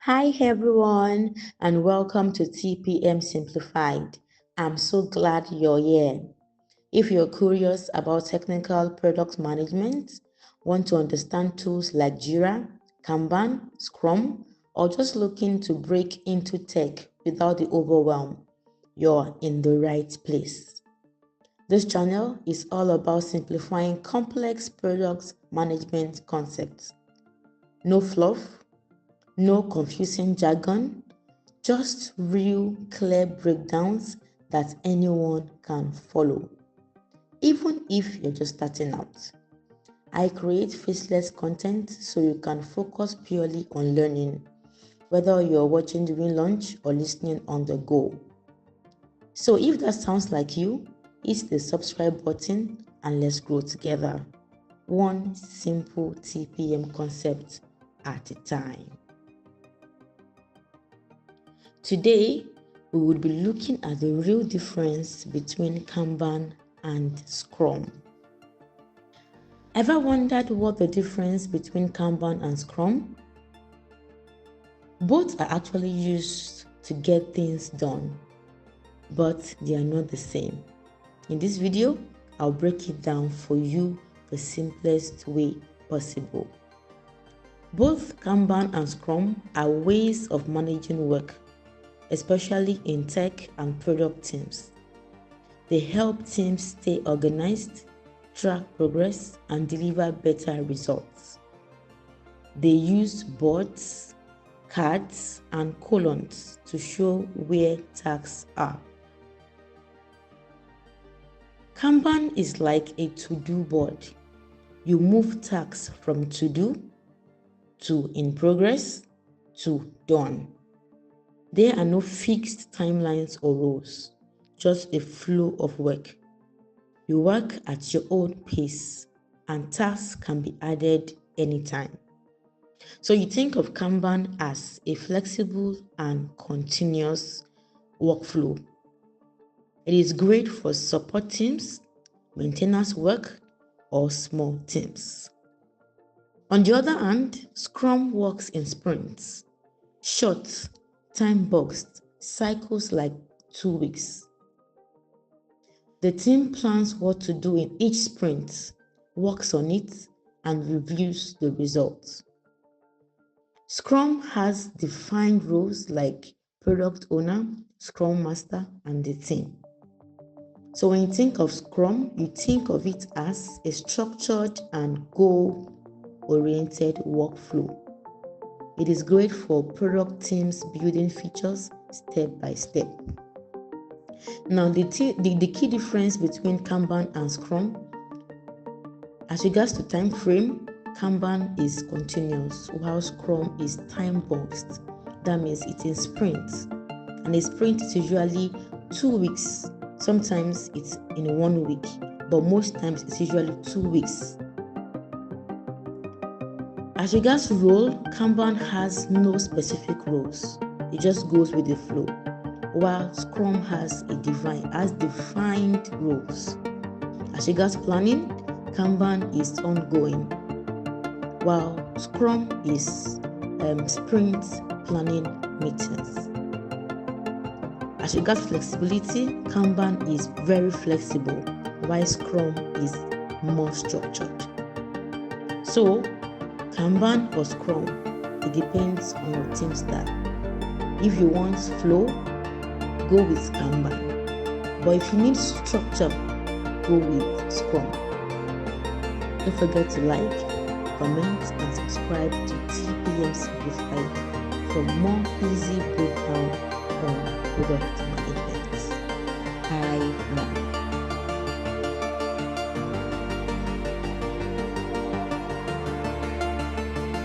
Hi everyone, and welcome to TPM Simplified. I'm so glad you're here. If you're curious about technical product management, want to understand tools like Jira, Kanban, Scrum, or just looking to break into tech without the overwhelm, you're in the right place. This channel is all about simplifying complex product management concepts. No fluff, no confusing jargon, just real clear breakdowns that anyone can follow, even if you're just starting out. I create faceless content so you can focus purely on learning, whether you're watching during lunch or listening on the go. So if that sounds like you, hit the subscribe button and let's grow together. One simple TPM concept at a time. Today, we will be looking at the real difference between Kanban and Scrum. Ever wondered what the difference between Kanban and Scrum? Both are actually used to get things done, but they are not the same. In this video, I'll break it down for you the simplest way possible. Both Kanban and Scrum are ways of managing work, especially in tech and product teams. They help teams stay organized, track progress, and deliver better results. They use boards, cards, and columns to show where tasks are. Kanban is like a to-do board. You move tasks from to-do to in progress to done. There are no fixed timelines or rules, just a flow of work. You work at your own pace, and tasks can be added anytime. So you think of Kanban as a flexible and continuous workflow. It is great for support teams, maintenance work, or small teams. On the other hand, Scrum works in sprints, short, time-boxed cycles like 2 weeks. The team plans what to do in each sprint, works on it, and reviews the results. Scrum has defined roles like product owner, Scrum master, and the team. So when you think of Scrum, you think of it as a structured and goal-oriented workflow. It is great for product teams building features step by step. Now, the key difference between Kanban and Scrum, as regards to time frame, Kanban is continuous, while Scrum is time-boxed. That means it's in sprints, and a sprint is usually 2 weeks. Sometimes it's in 1 week, but most times it's usually 2 weeks. As regards to role, Kanban has no specific roles. It just goes with the flow, while Scrum has defined roles. As regards planning, Kanban is ongoing, while Scrum is sprint planning meetings. As regards flexibility, Kanban is very flexible, while Scrum is more structured. So, Kanban or Scrum, it depends on your team style. If you want flow, go with Kanban. But if you need structure, go with Scrum. Don't forget to like, comment, and subscribe to TPM Simplified for more easy breakdown on product.